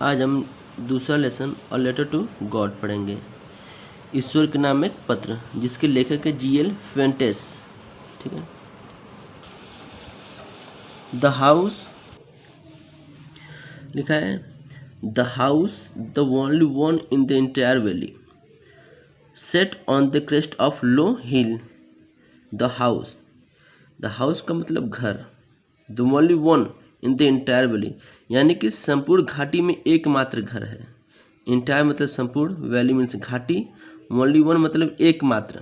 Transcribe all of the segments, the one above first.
आज हम दूसरा लेसन और लेटर टू गॉड पढ़ेंगे। ईश्वर के नाम एक पत्र, जिसके लेखक है G.L. फेंटेस। ठीक है। द हाउस लिखा है, the house the only one in the entire valley set on the crest of low hill. The house का मतलब घर, the only one in the entire valley यानी कि संपूर्ण घाटी में एकमात्र घर है। इंटायर मतलब संपूर्ण, वैली मीन्स घाटी, ओनली वन मतलब एकमात्र,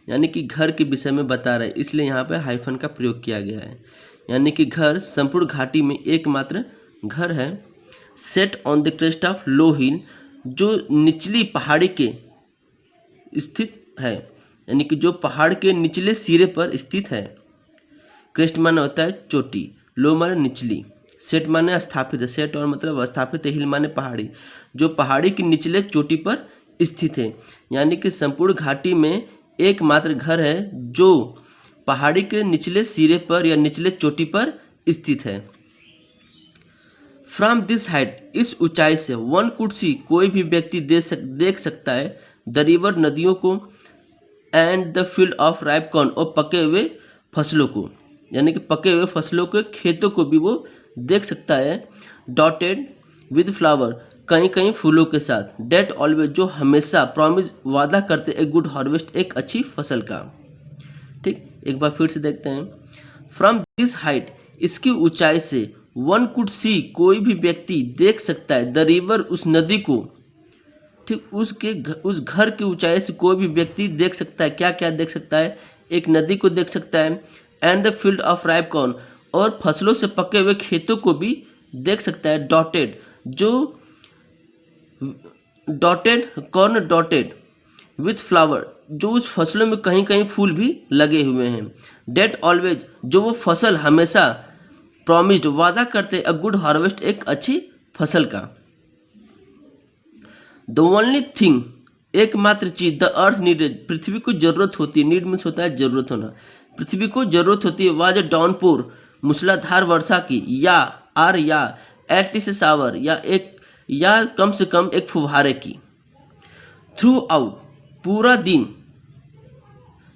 यानी कि घर के विषय में बता रहे, इसलिए यहाँ पे हाइफन का प्रयोग किया गया है। यानी कि घर संपूर्ण घाटी में एकमात्र घर है। Set on the crest of low hill, जो निचली पहाड़ी के स्थित है, यानी कि जो पहाड़ के निचले सिरे पर स्थित है। क्रेस्ट माने होता है चोटी, लो माने निचली, सेट माने स्थापित है, सेट और मतलब स्थापित है, हिल माने पहाड़ी, जो पहाड़ी की निचले चोटी पर स्थित है। यानी कि संपूर्ण घाटी में एकमात्र घर है जो पहाड़ी के निचले सिरे पर या निचले चोटी पर स्थित है। फ्रॉम दिस हाइट, इस ऊंचाई से, वन कुड सी, कोई भी व्यक्ति देख सकता है, द रिवर, नदियों को, and the field of ripe corn, और पके हुए फसलों को, यानी कि पके हुए फसलों के खेतों को भी वो देख सकता है। डॉटेड विद फ्लावर, कहीं कहीं फूलों के साथ। डेट ऑलवेज, जो हमेशा, प्रॉमिस, वादा करते, एक गुड हार्वेस्ट, एक अच्छी फसल का। ठीक, एक बार फिर से देखते हैं। फ्रॉम दिस हाइट, इसकी ऊंचाई से, वन कुड सी, कोई भी व्यक्ति देख सकता है, द रिवर, उस नदी को। ठीक, उस घर की ऊंचाई से कोई भी व्यक्ति देख सकता है, क्या क्या देख सकता है, एक नदी को देख सकता है, and the field of ripe corn, और फसलों से पके हुए खेतों को भी देख सकता है। डॉटेड, जो dotted, corn dotted with flower, जो उस फसलों में कहीं कहीं फूल भी लगे हुए हैं। डेट ऑलवेज, जो वो फसल हमेशा, प्रॉमिस्ड, वादा करते, अ गुड हार्वेस्ट, एक अच्छी फसल का। द ओनली थिंग, एकमात्र चीज, द अर्थ नीडेड, पृथ्वी को जरूरत होती है, नीड मीन्स होता है जरूरत होना, पृथ्वी को जरूरत होती है, वाज अ डाउनपोर, मूसलाधार वर्षा की, या एट दिस आवर, या कम से कम एक फुहारे की। थ्रू आउट, पूरा दिन,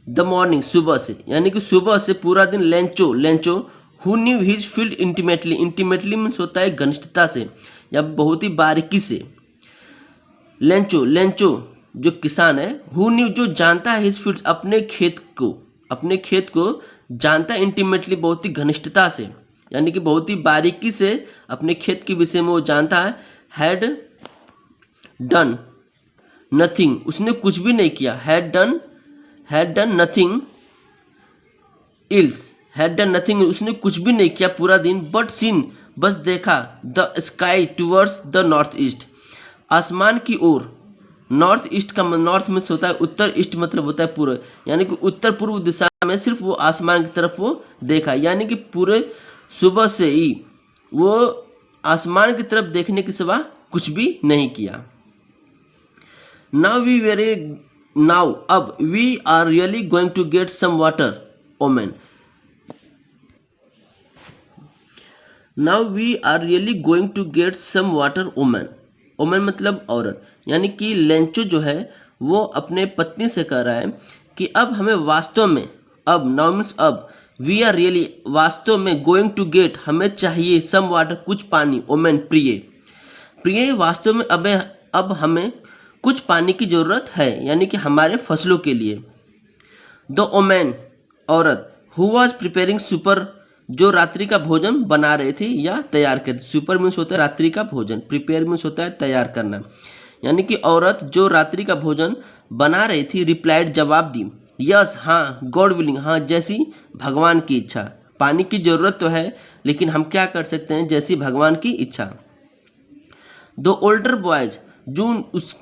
द मॉर्निंग, सुबह से, यानी कि सुबह से पूरा दिन, Lencho who knew his field intimately, intimately means होता है घनिष्ठता से या बहुत ही बारीकी से। लेंचो जो किसान है, हु न्यू, जो जानता है, हिज फील्ड, अपने खेत को जानता है, इंटीमेटली, बहुत ही घनिष्ठता से, यानी कि बहुत ही बारीकी से अपने खेत के विषय में वो जानता है। हैड डन नथिंग, उसने कुछ भी नहीं किया। Had done nothing ills, had done nothing, उसने कुछ भी नहीं किया पूरा दिन। बट सीन, बस देखा, the sky towards the north east, आसमान की ओर। नॉर्थ ईस्ट का, नॉर्थ में होता है उत्तर, ईस्ट मतलब होता है पूर्व, यानी कि उत्तर पूर्व दिशा में सिर्फ वो आसमान की तरफ वो देखा, यानी कि पूरे सुबह से ही वो आसमान की तरफ देखने के सिवा कुछ भी नहीं किया। नाउ अब, we are really going to get some water, woman. Now we are really going to get some water, woman. Woman मतलब औरत, यानी कि लेंचो जो है वो अपने पत्नी से कह रहा है कि अब हमें वास्तव में, अब, नाउ मीन्स अब, वी आर रियली, वास्तव में, गोइंग टू गेट, हमें चाहिए, सम वाटर, कुछ पानी, ओमेन प्रिय, वास्तव में अब हमें कुछ पानी की जरूरत है, यानी कि हमारे फसलों के लिए। द ओमेन, औरत, हु वॉज प्रिपेयरिंग सुपर, जो रात्रि का भोजन बना रहे थे या तैयार कर, सुपर मीन्स होता है रात्रि का भोजन, प्रिपेयर मीन्स होता है तैयार करना, यानी कि औरत जो रात्रि का भोजन बना रही थी, रिप्लाइड, जवाब दी, यस, हाँ, गॉड विलिंग, हाँ, जैसी भगवान की इच्छा। पानी की जरूरत तो है, लेकिन हम क्या कर सकते हैं, जैसी भगवान की इच्छा। द ओल्डर बॉयज, जो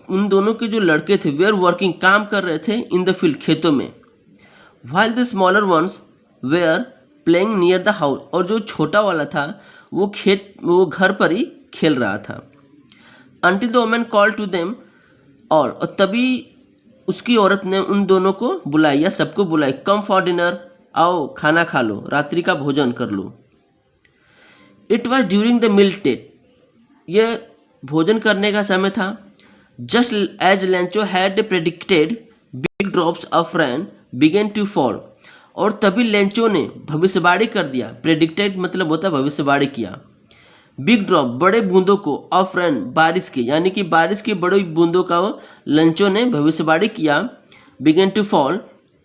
उन दोनों के जो लड़के थे, वेयर वर्किंग, काम कर रहे थे, इन द फील्ड, खेतों में। while the smaller ones were playing near the house, और जो छोटा वाला था वो घर पर ही खेल रहा था। until the woman called to them, और तभी उसकी औरत ने उन दोनों को बुलाई या सबको बुलाई, come for dinner, आओ खाना खा लो, रात्रि का भोजन कर लो। it was during the meal time, ये भोजन करने का समय था। Just as Lencho had predicted big drops of rain began to fall, और तभी लेंचो ने भविष्यवाणी कर दिया। प्रेडिक्टेड मतलब होता है भविष्यवाणी किया। बिग ड्रॉप बड़े बूंदों को, ऑफ रेन बारिश के, यानी कि बारिश की बड़ी बूंदों का लेंचो ने भविष्यवाणी किया। बिगेन टू फॉल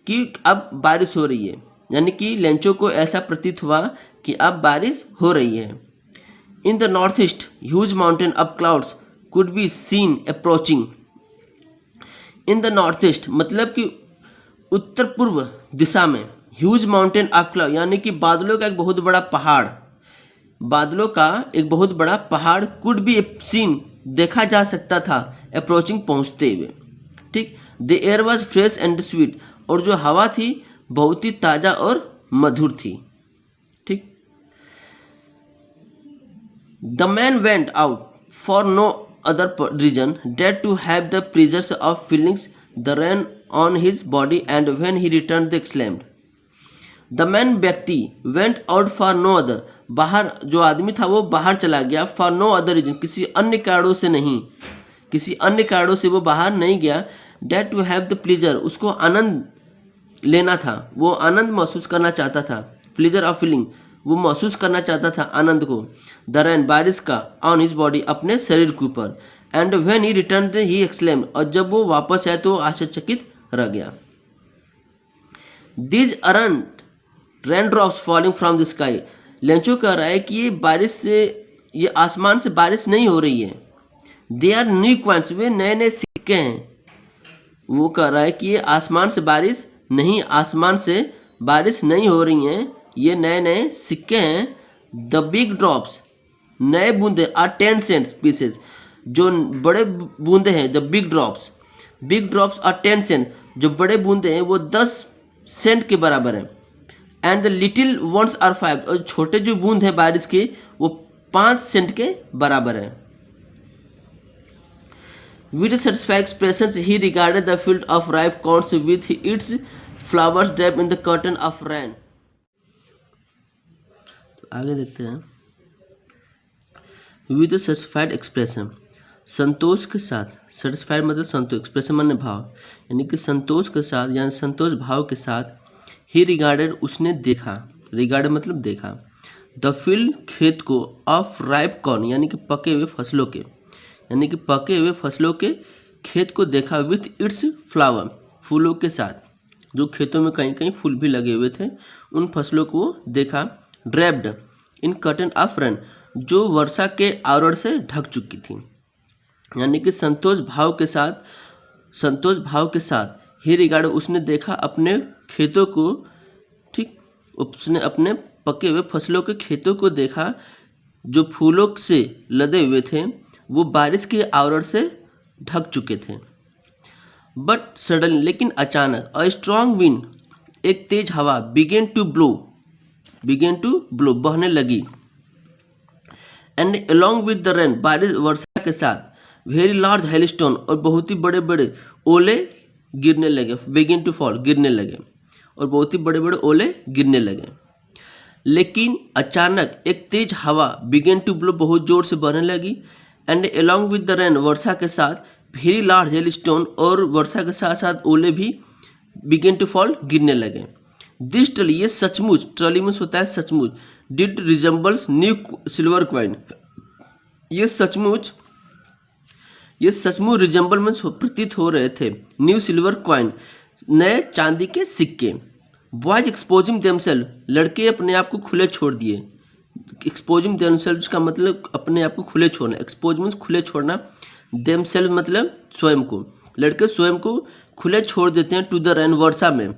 कि अब बारिश हो रही है, यानी कि लेंचो को ऐसा प्रतीत हुआ कि अब बारिश हो रही है। In the north east huge mountain of clouds could be seen approaching. In the north east मतलब कि उत्तर पूर्व दिशा में, ह्यूज माउंटेन ऑफ क्लाउड यानी कि बादलों का एक बहुत बड़ा पहाड़, बादलों का एक बहुत बड़ा पहाड़ कुड बी सीन देखा जा सकता था, अप्रोचिंग पहुंचते हुए। ठीक, the air was fresh and sweet, और जो हवा थी बहुत ही ताज़ा और मधुर थी। ठीक, the man went out for no other reason that to have the pleasures of feelings the rain on his body, and when he return the exclaimed. The man व्यक्ति went out for no other, बाहर जो आदमी था वो बाहर चला गया, for no other reason किसी अन्य कारणों से नहीं, किसी अन्य कारणों से वो बाहर नहीं गया। डेट टू हैव द प्लीजर उसको आनंद लेना था, वो आनंद महसूस करना चाहता था। प्लीजर ऑफ फीलिंग वो महसूस करना चाहता था आनंद को। द रेन बारिश का, ऑन हिज बॉडी अपने शरीर के ऊपर, and when he return he exclaimed और जब वो वापस आया तो आश्चर्यचकित रह गया। These aren't rain drops falling from the sky, Lencho कह रहा है कि ये बारिश से, ये आसमान से बारिश नहीं हो रही है। दे आर न्यू कॉइन्स, वे नए नए सिक्के हैं। वो कह रहा है कि ये आसमान से बारिश नहीं, आसमान से बारिश नहीं हो रही हैं, ये नए नए सिक्के हैं। द बिग ड्रॉप्स नए बूंदे आर 10 सेंट्स पीसेज, जो बड़े बूंदे हैं the big drops are 10 cent, जो बड़े बूंदे हैं वो 10 सेंट के बराबर हैं। And the little ones are 5, और छोटे जो बूंद हैं बारिश के वो 5 सेंट के बराबर हैं। With a satisfied expression, he regarded the field of ripe corns with its flowers draped in the curtain of rain. तो आगे देखते हैं। With a satisfied expression, संतोष के साथ, satisfied मतलब संतोष, expression माने भाव, यानी कि संतोष के साथ, यानी संतोष भाव के साथ, he regarded उसने देखा, regarded मतलब देखा, the field खेत को, of ripe corn यानी कि पके हुए फसलों के, यानी कि पके हुए फसलों के खेत को देखा। विथ इट्स फ्लावर फूलों के साथ, जो खेतों में कहीं कहीं फूल भी लगे हुए थे, उन फसलों को देखा। Draped in curtain of rain, जो वर्षा के आवरण से ढक चुकी थी, यानी कि संतोष भाव के साथ ही रिगार्ड उसने देखा अपने खेतों को। ठीक, उसने अपने पके हुए फसलों के खेतों को देखा जो फूलों से लदे हुए थे, वो बारिश के आवरण से ढक चुके थे। बट सडनली लेकिन अचानक, अ स्ट्रॉन्ग विंड एक तेज हवा, बिगेन टू ब्लो बहने लगी। And along with the rain बारिश वर्षा के साथ, वेरी लार्ज हेलस्टोन और बहुत ही बड़े बड़े ओले गिरने लगे। बिगेन टू फॉल गिरने लगे, और बहुत ही बड़े बड़े ओले गिरने लगे। लेकिन अचानक एक तेज हवा, बिगेन टू ब्लो बहुत जोर से बहने लगी। And along with the rain वर्षा के साथ, वेरी लार्ज हेलस्टोन और वर्षा के साथ साथ ओले भी बिगेन टू फॉल गिरने लगे। दिस ट्रली ये सचमुच, ट्रली में होता है सचमुच, did resembles new silver coin, ये सचमुच रिजेंबल में प्रतीत हो रहे थे। न्यू सिल्वर कॉइन नए चांदी के सिक्के। बॉयज एक्सपोजिंग देमसेल्फ लड़के अपने आप को खुले छोड़ दिए। एक्सपोजिंग देमसेल्व्स का मतलब अपने आप को खुले छोड़ना, एक्सपोज मीन्स खुले छोड़ना, देमसेल्व मतलब स्वयं को, लड़के स्वयं को खुले छोड़ देते हैं टू द रेन वर्षा में।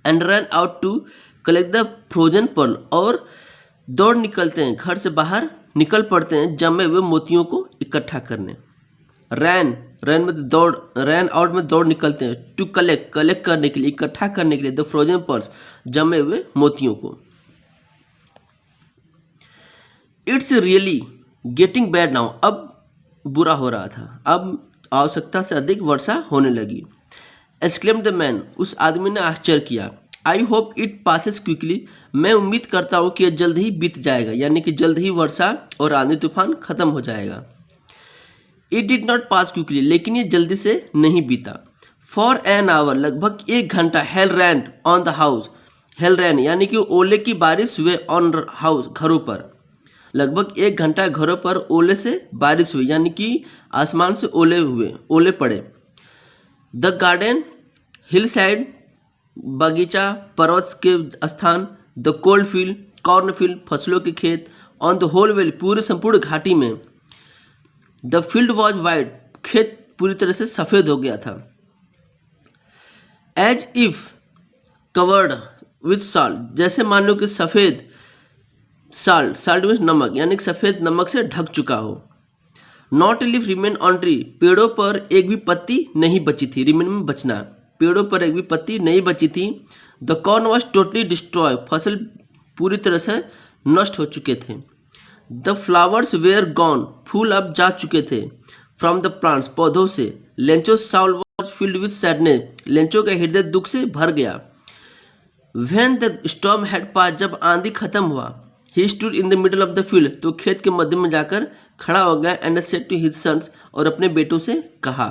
And run out to collect the frozen pearl और दौड़ निकलते हैं, घर से बाहर निकल पड़ते हैं जमे हुए मोतियों को इकट्ठा करने। रैन में दौड़, रैन आउट में दौड़ निकलते हैं, टू कलेक्ट करने के लिए, इकट्ठा करने के लिए, द फ्रोजन पर्ल्स जमे हुए मोतियों को। It's really getting bad now, अब बुरा हो रहा था, अब आवश्यकता से अधिक वर्षा होने लगी। एक्सक्लेम्ड द मैन, उस आदमी ने आश्चर्य किया। I hope it passes quickly, मैं उम्मीद करता हूँ कि यह जल्द ही बीत जाएगा, यानी कि जल्द ही वर्षा और आंधी तूफान खत्म हो जाएगा। It did not pass quickly, लेकिन ये जल्दी से नहीं बीता। फॉर एन आवर, लगभग 1 घंटा, hail rain on the house, hail rain यानी कि ओले की बारिश हुए ऑन हाउस, घरों पर। लगभग 1 घंटा घरों पर ओले से बारिश हुई, यानी कि आसमान से ओले हुए, ओले पड़े। द गार्डन, हिल साइड, बगीचा, पर्वत के स्थान, the cold field, corn field, फसलों के खेत, ऑन द होल वैली, पूरे संपूर्ण घाटी में। द फील्ड वॉज वाइट, खेत पूरी तरह से सफेद हो गया था। As if covered with salt, जैसे मान लो कि सफेद, साल्ट, साल्ट मीन्स नमक, यानी कि सफेद नमक से ढक चुका हो। Not leaf remain on tree, पेड़ों पर एक भी पत्ती नहीं बची थी। रिमेन में बचना, पेड़ों पर एक भी पत्ती नहीं बची थी। The corn was totally destroy, फसल पूरी तरह से नष्ट हो चुके थे। द फ्लावर्स वेयर गॉन, फूल अब जा चुके थे। फ्रॉम द प्लांट्स, पौधों से। Lencho Saul was filled with sadness, Lencho का हृदय दुख से भर गया। व्हेन द स्टॉर्म हैड पास, जब आंधी खत्म हुआ। He stood in the middle of the field, तो खेत के मध्य में जाकर खड़ा हो गया। And said to his sons, और अपने बेटों से कहा।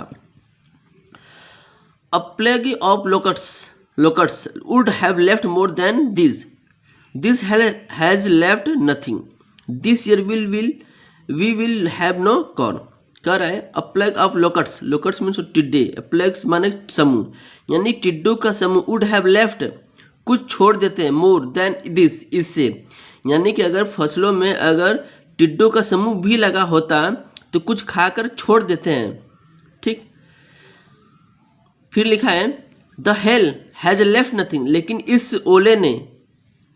A plague of locusts would have left more than this, this has left nothing, this year we will have no corn. कह रहा है a plague of locusts, locusts means टिड्डे, plagues माने समूह, यानी टिड्डों का समूह। वुड हैव लेफ्ट, कुछ छोड़ देते हैं, मोर देन दिस, इससे, यानी कि अगर फसलों में अगर टिड्डों का समूह भी लगा होता तो कुछ खाकर छोड़ देते हैं। ठीक, फिर लिखा है the hell has left nothing, लेकिन इस ओले ने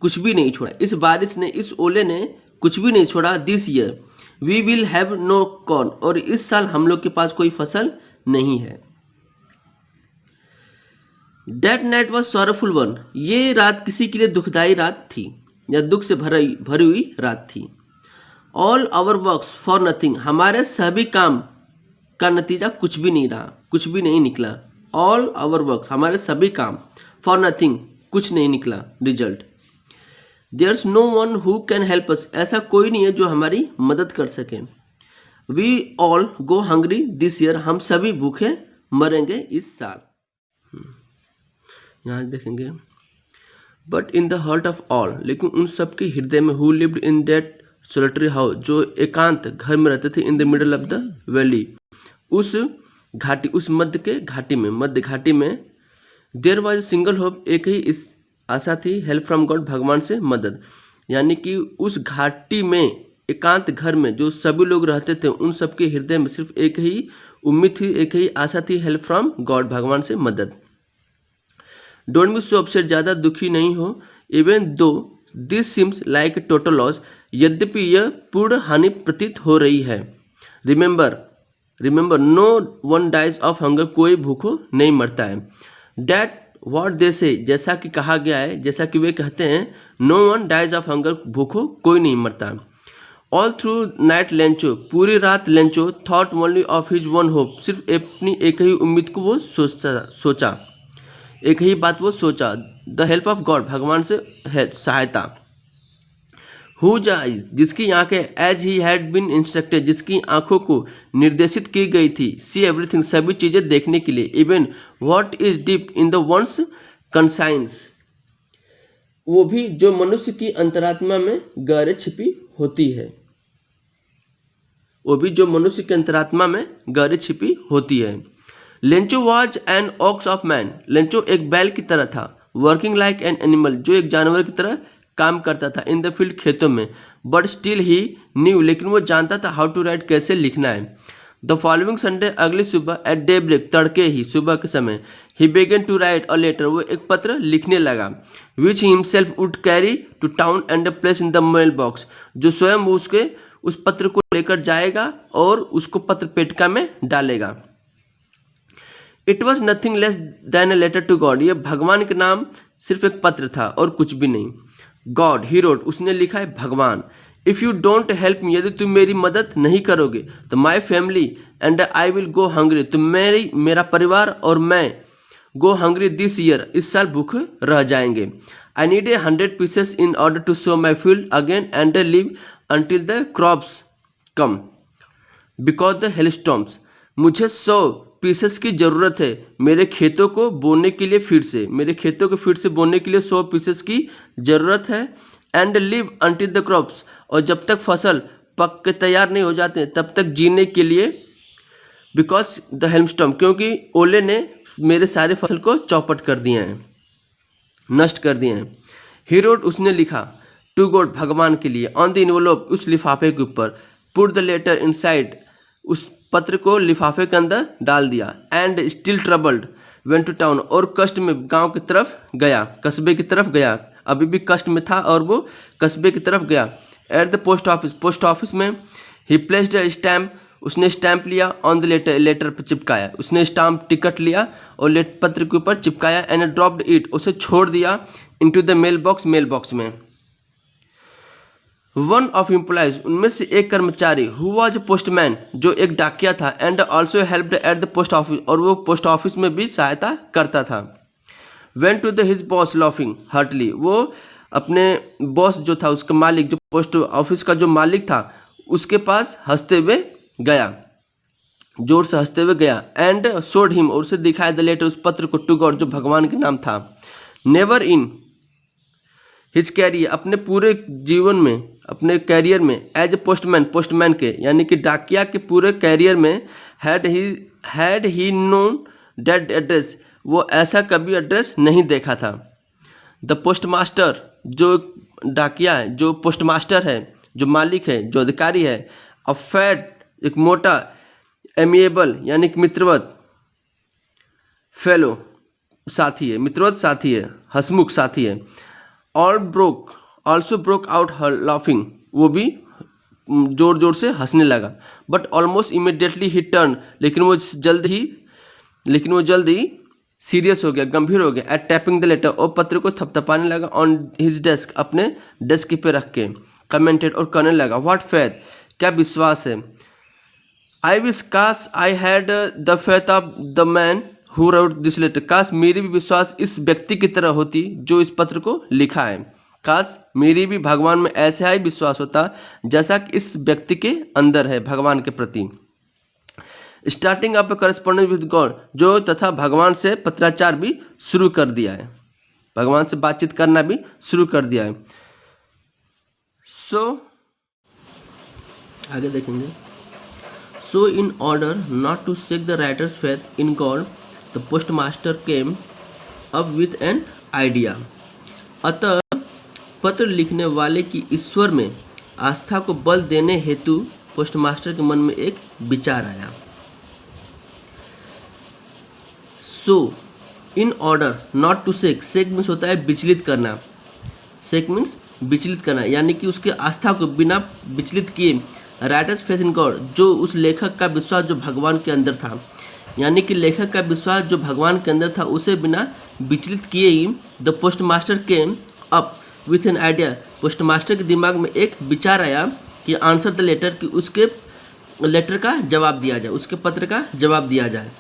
कुछ भी नहीं छोड़ा, इस बारिश ने, इस ओले ने कुछ भी नहीं छोड़ा। This year we will have no corn, और इस साल हम लोग के पास कोई फसल नहीं है। That night was sorrowful one, ये रात किसी के लिए दुखदाई रात थी, या दुख से भरी हुई रात थी। All our works for nothing, हमारे सभी काम का नतीजा कुछ भी नहीं रहा, कुछ भी नहीं निकला। All our works, हमारे सभी काम, for nothing, कुछ नहीं निकला result. There's no one who can help us, ऐसा कोई नहीं है जो हमारी मदद कर सके। We all go hungry this year, हम सभी भूखे मरेंगे इस साल। यहाँ देखेंगे but in the heart of all, लेकिन उन सबके हृदय में, who lived in that solitary house, जो एकांत घर में रहते थे, in the middle of the valley, उस घाटी, उस मध्य के घाटी में, मध्य घाटी में। देयर वाज सिंगल होप, एक ही इस आशा थी, हेल्प फ्रॉम गॉड, भगवान से मदद, यानी कि उस घाटी में, एकांत घर में जो सभी लोग रहते थे, उन सबके हृदय में सिर्फ एक ही उम्मीद थी, एक ही आशा थी, हेल्प फ्रॉम गॉड, भगवान से मदद। डोंट बी सो अपसेट, ज़्यादा दुखी नहीं हो। Even though this seems like total loss, यद्यपि यह पूर्ण हानि प्रतीत हो रही है। Remember no one dies of hunger, कोई भूखो नहीं मरता है। डैट व्हाट दे से, जैसा कि कहा गया है, जैसा कि वे कहते हैं, no one dies of hunger, भूखो कोई नहीं मरता। ऑल थ्रू नाइट लेंचो, पूरी रात Lencho thought only of his one hope, सिर्फ अपनी एक ही उम्मीद को वो सोचा, एक ही बात वो सोचा। द हेल्प ऑफ गॉड, भगवान से सहायता। हुज आइज, जिसकी आंखें, as he had been instructed, जिसकी आंखों को निर्देशित की गई थी, सी एवरीथिंग, सभी चीजें देखने के लिए। Even what is deep in the ones conscience, वो भी जो मनुष्य की अंतरात्मा में गहरे छिपी होती है, वो भी जो मनुष्य की अंतरात्मा में गहरे छिपी होती है। Lencho was an ox of man, Lencho एक बैल की तरह था। वर्किंग लाइक एन एनिमल, जो एक जानवर की तरह काम करता था। इन द फील्ड, खेतों में। बट स्टिल ही न्यू, लेकिन वो जानता था हाउ टू राइट, कैसे लिखना है। द फॉलोइंग संडे, अगली सुबह, एट डे ब्रेक, तड़के ही, सुबह के समय, ही बेगन टू राइट अ लेटर, वो एक पत्र लिखने लगा। Which he himself would carry to town and place in the mail box, जो स्वयं उसके उस पत्र को लेकर जाएगा और उसको पत्र पेटिका में डालेगा। It was nothing less than a letter to God, ये भगवान के नाम सिर्फ एक पत्र था और कुछ भी नहीं। गॉड, ही रोट, उसने लिखा है भगवान। If you don't help me, यदि तुम मेरी मदद नहीं करोगे, तो my family and I will go hungry, तो मेरा परिवार और मैं गो हंग्री दिस ईयर, इस साल भूखे रह जाएंगे। I need 100 pieces in order to sow my field again and live until the crops come, because the hailstorms, मुझे 100 पीसेस की ज़रूरत है मेरे खेतों को बोने के लिए, फिर से मेरे खेतों को फिर से बोने के लिए 100 पीसेस की ज़रूरत है। And live until the crops, और जब तक फसल पक के तैयार नहीं हो जाते तब तक जीने के लिए। बिकॉज द हेलस्टॉर्म, क्योंकि ओले ने मेरे सारे फसल को चौपट कर दिए हैं, नष्ट कर दिए हैं। ही रोट, उसने लिखा, टू गॉड, भगवान के लिए, ऑन द इन्वोलोप, उस लिफाफे के ऊपर, पुट द लेटर इनसाइड, उस पत्र को लिफाफे के अंदर डाल दिया। And still troubled went to town, और कष्ट में गांव की तरफ गया, कस्बे की तरफ गया, अभी भी कष्ट में था और वो कस्बे की तरफ गया। Eight the post office, post office में, ही प्लेस्ड अ स्टैम्प, उसने स्टैम्प लिया, ऑन द लेटर, लेटर पर चिपकाया, उसने स्टैम्प टिकट लिया और पत्र के ऊपर चिपकाया। एंड ड्रॉप्ड इट, उसे छोड़ दिया, into the mail box, mail box में। वन ऑफ एम्प्लॉयज, उनमें से एक कर्मचारी, हु वाज पोस्टमैन, जो एक डाकिया था, and also helped at the post office, और वो पोस्ट ऑफिस में भी सहायता करता था। Went to the his boss laughing heartily, वो अपने बॉस जो था, उसका मालिक, जो पोस्ट ऑफिस का जो मालिक था, उसके पास हंसते हुए गया, जोर से हंसते हुए गया। एंड शोड हिम, और उसे दिखाया द लेटर, उस पत्र को, टू गॉड, जो भगवान के नाम था। नेवर इन हिज कैरियर, अपने पूरे जीवन में, अपने कैरियर में, एज ए पोस्टमैन, पोस्टमैन के यानी कि डाकिया के पूरे कैरियर में, had he known that address, वो ऐसा कभी एड्रेस नहीं देखा था। द पोस्टमास्टर, जो डाकिया है, जो पोस्टमास्टर है, जो मालिक है, जो अधिकारी है, अ फैट, एक मोटा, एमिएबल यानी कि मित्रवत, फेलो, साथी है, मित्रवत साथी है, हसमुख साथी है। ऑल्सो ब्रोक आउट हर लाफिंग, वो भी जोर जोर से हंसने लगा। But almost immediately he turn, लेकिन वो जल्द ही सीरियस हो गया, गंभीर हो गया। एट टैपिंग द लेटर, और पत्र को थपथपाने लगा, ऑन हिज डेस्क, अपने डेस्क पे रख के, कमेंटेड, और कहने लगा, व्हाट फेथ, क्या विश्वास है। आई विश, काश, I had the faith of the man who wrote this letter, काश मेरी भी विश्वास इस व्यक्ति की तरह होती जो इस पत्र को लिखा है। काश मेरी भी भगवान में ऐसा ही विश्वास होता जैसा कि इस व्यक्ति के अंदर है भगवान के प्रति। Starting up correspondence with God, जो तथा भगवान से पत्राचार भी शुरू कर दिया है, भगवान से बातचीत करना भी शुरू कर दिया है। आगे देखेंगे। So in order not to shake the writer's faith in God, the postmaster came up with an idea, अतः पत्र लिखने वाले की ईश्वर में आस्था को बल देने हेतु पोस्टमास्टर के मन में एक विचार आया। So in order not to shake, shake means होता है विचलित करना, शेक मीन्स विचलित करना, यानी कि उसके आस्था को बिना विचलित किए, राइटर्स फेथ इन गॉड, जो उस लेखक का विश्वास जो भगवान के अंदर था, यानी कि लेखक का विश्वास जो भगवान के अंदर था, उसे बिना विचलित किए ही the postmaster came up with an idea, postmaster के दिमाग में एक विचार आया कि आंसर द लेटर, कि उसके लेटर का जवाब दिया जाए, उसके पत्र का जवाब दिया जाए।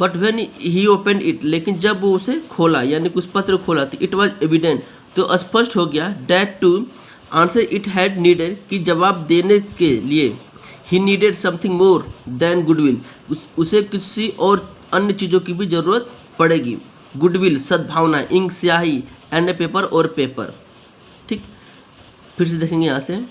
But when he open it, लेकिन जब वो उसे खोला, यानी कि उस पत्र खोला, तो इट वॉज एविडेंट, तो स्पष्ट हो गया, that to answer it had needed, कि जवाब देने के लिए, he needed something more than goodwill, उसे किसी और अन्य चीज़ों की भी जरूरत पड़ेगी। गुडविल सद्भावना, इंक स्याही, एंड पेपर और पेपर। ठीक, फिर से देखेंगे यहाँ से।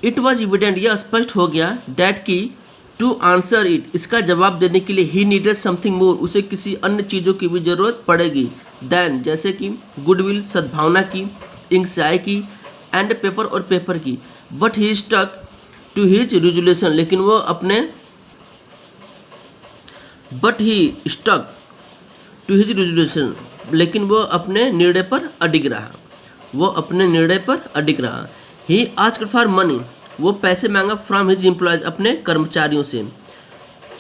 इट वॉज इविडेंट, यह स्पष्ट हो गया, दैट की टू आंसर इट, इसका जवाब देने के लिए, ही नीडेड समथिंग मोर, उसे किसी अन्य चीज़ों की भी जरूरत पड़ेगी, देन, जैसे कि गुडविल सद्भावना की, इंक स्याही की, एंड पेपर और पेपर की। But he stuck to his resolution, लेकिन वो अपने लेकिन वो अपने निर्णय पर अडिग रहा। ही आस्क्ड फॉर मनी, वो पैसे मांगा, फ्रॉम हिज एम्प्लॉयज, अपने कर्मचारियों से।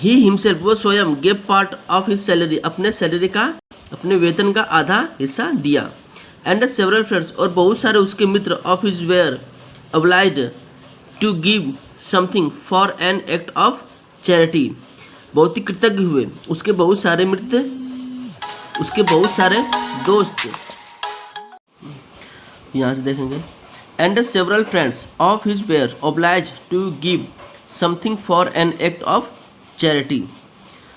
ही हिमसेल्फ, वो स्वयं, gave part of his salary, अपने सैलरी का, अपने वेतन का आधा हिस्सा दिया। एंड सेवरल फ्रेंड्स, और बहुत सारे उसके मित्र, of his were obliged to give something for an act of charity, बहुत ही कृतज्ञ हुए, उसके बहुत सारे मित्र, उसके बहुत सारे दोस्त। यहाँ से देखेंगे। And several friends of his were obliged to give something for an act of charity,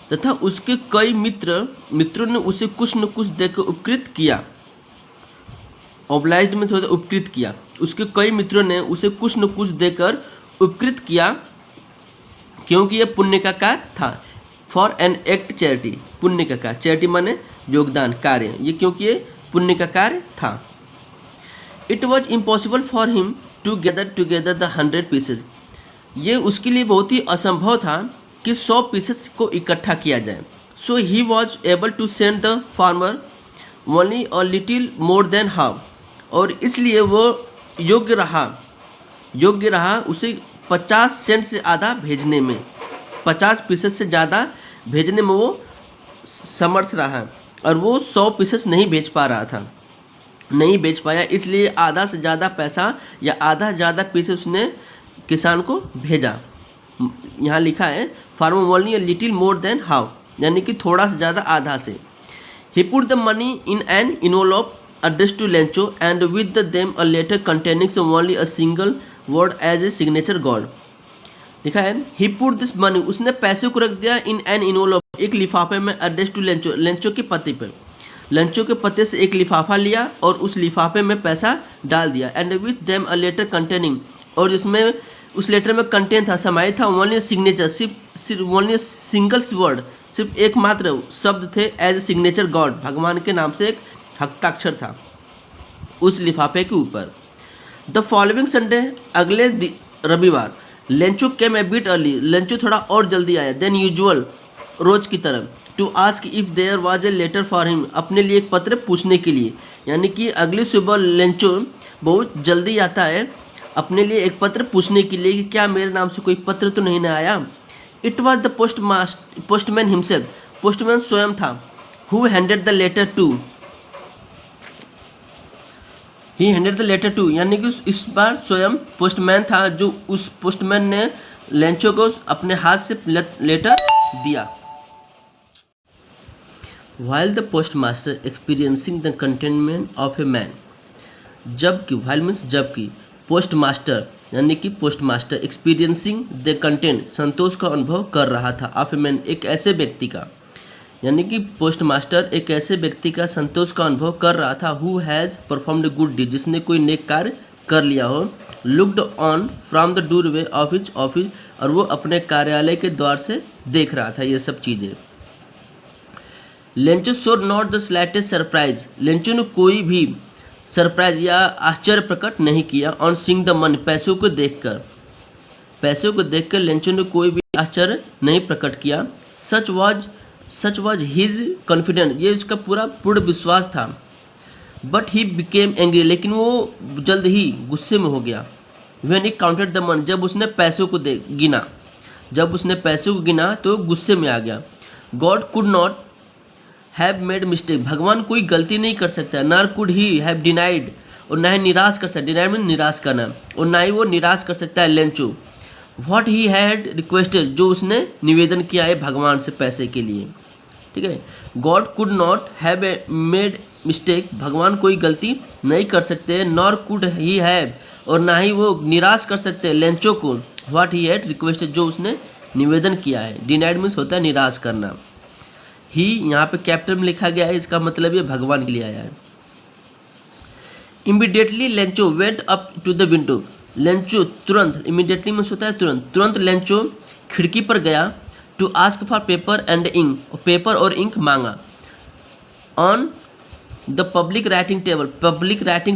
तथा उसके कई मित्रों ने उसे कुछ न कुछ देकर उपकृत किया। ऑब्लाइज्ड में थोड़ा उपकृत किया, उसके कई मित्रों ने उसे कुछ न कुछ देकर उपकृत किया, क्योंकि यह पुण्य का कार्य था। फॉर एन एक्ट चैरिटी, पुण्य का कार्य, चैरिटी माने योगदान, कार्य, ये क्योंकि ये पुण्य का कार्य था। It was impossible for him to gather together the 100 pieces, ये उसके लिए बहुत ही असंभव था कि 100 पीसेस को इकट्ठा किया जाए। So he was able to send the farmer only a little more than half, और इसलिए वो योग्य रहा उसे 50 सेंट से आधा भेजने में, 50 पीसेस से ज़्यादा भेजने में वो समर्थ रहा, और वो 100 पीसेस नहीं भेज पाया, इसलिए आधा से ज़्यादा पैसा या आधा ज़्यादा पीसेस उसने किसान को भेजा। यहाँ लिखा है farmer only a little more than half, यानी कि थोड़ा से ज़्यादा आधा से। He put the money in an envelope addressed to Lencho and with them a letter containing only a single word as a signature god, लिखा है he put this money, उसने पैसे को रख दिया in an envelope, एक लिफाफे में, addressed to Lencho, लेंचो के पते पर, लेंचो के पते से एक लिफाफा लिया और उस लिफाफे में पैसा डाल दिया। and with them a letter containing, और जिसमें उस लेटर में कंटेन था, समाहित था, only signature, सिर्फ only सिंगल वर्ड, सिर्फ एकमात्र शब्द थे, एज ए सिग्नेचर गॉड, भगवान के नाम से एक हस्ताक्षर था उस लिफाफे के ऊपर। द फॉलोइंग संडे, अगले रविवार, Lencho came a bit early, Lencho थोड़ा और जल्दी आया, देन यूजुअल, रोज की तरह, to ask if there was a letter for him, अपने लिए एक पत्र पूछने के लिए, यानी कि अगली सुबह लेंचो बहुत जल्दी आता है अपने लिए एक पत्र पूछने के लिए कि क्या मेरे नाम से कोई पत्र तो नहीं आया। It was the postman himself, postman स्वयं था, who handed the letter to, he handed the letter to, यानी कि इस बार स्वयं पोस्टमैन था जो उस पोस्टमैन ने लेंचो को अपने हाथ से लेटर दिया। While the postmaster experiencing the containment of a man, जबकि पोस्टमास्टर यानी कि पोस्टमास्टर एक्सपीरियंसिंग द कंटेंट, संतोष का अनुभव कर रहा था, ऑफ ए मैन, एक ऐसे व्यक्ति का, यानी कि पोस्टमास्टर एक ऐसे व्यक्ति का संतोष का अनुभव कर रहा था, who has performed good deed, जिसने कोई नेक कार्य कर लिया हो, looked on from the doorway of his office, और वो अपने कार्यालय के द्वार से देख रहा था ये सब चीज़ें। Lencho showed not the slightest surprise, Lencho ने कोई भी सरप्राइज या आश्चर्य प्रकट नहीं किया, ऑन सीइंग द मनी, पैसों को देखकर लेंचो ने कोई भी आश्चर्य नहीं प्रकट किया। सच वॉज हिज कॉन्फिडेंस, ये उसका पूर्ण विश्वास था। बट ही बिकेम एंग्री, लेकिन वो जल्द ही गुस्से में हो गया। When he counted the money, जब उसने पैसों को गिना तो गुस्से में आ गया। God could not have made mistake, भगवान कोई गलती नहीं कर सकता। Nor could he have denied, और ना ही निराश कर सकता, डिनाइड में निराश करना, और ना ही वो निराश कर सकता है Lencho. What he had requested, जो उसने निवेदन किया है भगवान से पैसे के लिए, ठीक है। God could not have made mistake, भगवान कोई गलती नहीं कर सकते। नॉर कुड ही हैव, और ना ही वो निराश कर सकते लेंचो को, व्हाट ही हैड रिक्वेस्टेड, जो उसने निवेदन किया है। डिनाइड मीन्स होता है निराश करना। ही यहाँ पे कैपिटल में लिखा गया है, इसका मतलब ये भगवान के लिए आया है। Immediately Lencho went up to the window, Lencho तुरंत, इमीडिएटली मीन्स होता है तुरंत लेंचो खिड़की पर गया, to ask for paper and ink, paper और इंक मांगा। On the public writing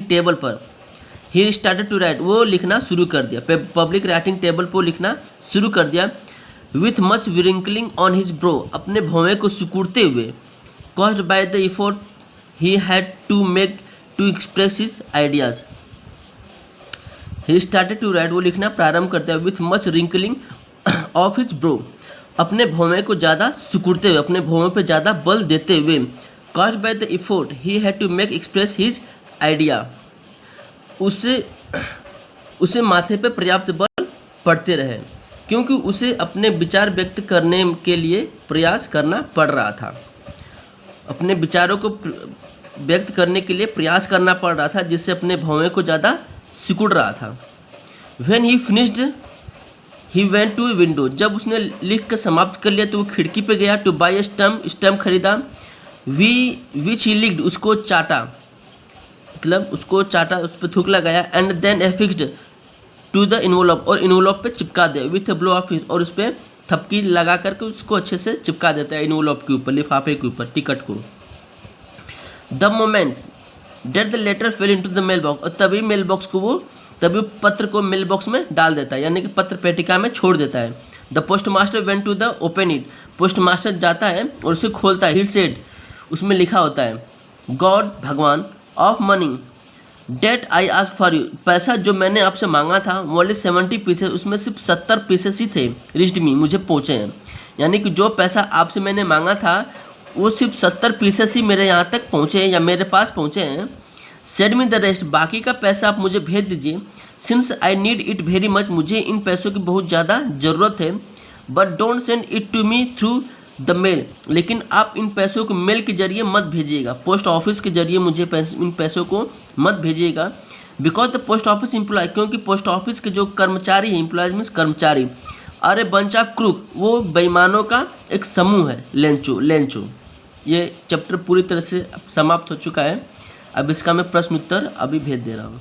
table पर ही स्टार्टेड टू राइट, वो लिखना शुरू कर दिया, पब्लिक राइटिंग टेबल पर लिखना शुरू कर दिया। With much wrinkling on his brow, अपने भौवें को सिकुड़ते हुए। Caused by the effort he had to make to express his ideas, he started to write, वो लिखना प्रारंभ करता है। With much wrinkling of his brow, अपने भौवें को ज़्यादा सिकुड़ते हुए, अपने भौवें पर ज़्यादा बल देते हुए। Caused by the effort he had to make express his idea, उसे माथे पर पर्याप्त बल पड़ते रहे, क्योंकि उसे अपने विचार व्यक्त करने के लिए प्रयास करना पड़ रहा था, अपने विचारों को व्यक्त करने के लिए प्रयास करना पड़ रहा था, जिससे अपने भौवें को ज़्यादा सिकुड़ रहा था। When he finished he went to window, जब उसने लिख कर समाप्त कर लिया तो वो खिड़की पे गया। टू बाई स्टम्प खरीदा। वी विच ही लिक्ड, उसको चाटा, मतलब उसको चाटा, उस पर थूक लगाया। And then affixed to the इन्वोलॉप, और इन्वोलॉप पे चिपका दे विथ ब्लो ऑफ, और उस पर थपकी लगा करके उसको अच्छे से चिपका देता है इन्वोलॉप के ऊपर, लिफाफे के ऊपर, टिकट को। The moment that the letter fell into the mail box, और तभी पत्र को मेल बॉक्स में डाल देता है, यानी कि पत्र पेटिका में छोड़ देता है। The postmaster went to the open it, postmaster जाता है और उसे खोलता है। ही सेड, उसमें लिखा होता है, गॉड, भगवान, of money that I ask for you, पैसा जो मैंने आपसे मांगा था, ओनली 70 पीसेस, उसमें सिर्फ 70 पीसेस ही थे, रिच्ड मी, मुझे पहुँचे हैं। यानी कि जो पैसा आपसे मैंने मांगा था वो सिर्फ 70 पीसेस ही मेरे यहाँ तक पहुँचे हैं या मेरे पास पहुँचे हैं। सेंड मी द रेस्ट, बाकी का पैसा आप मुझे भेज दीजिए। Since I need it very much, मुझे इन पैसों की बहुत ज़्यादा ज़रूरत है। But don't send it to me through the mail, लेकिन आप इन पैसों को मेल के जरिए मत भेजिएगा, पोस्ट ऑफिस के जरिए मुझे इन पैसों को मत भेजिएगा। Because the post office employ, क्योंकि पोस्ट ऑफिस के जो कर्मचारी हैं, एम्प्लॉयज मीन्स कर्मचारी, अरे बंच ऑफ क्रूक, वो बेईमानों का एक समूह है, लेंचो। ये चैप्टर पूरी तरह से समाप्त हो चुका है। अब इसका मैं प्रश्न उत्तर अभी भेज दे रहा हूँ।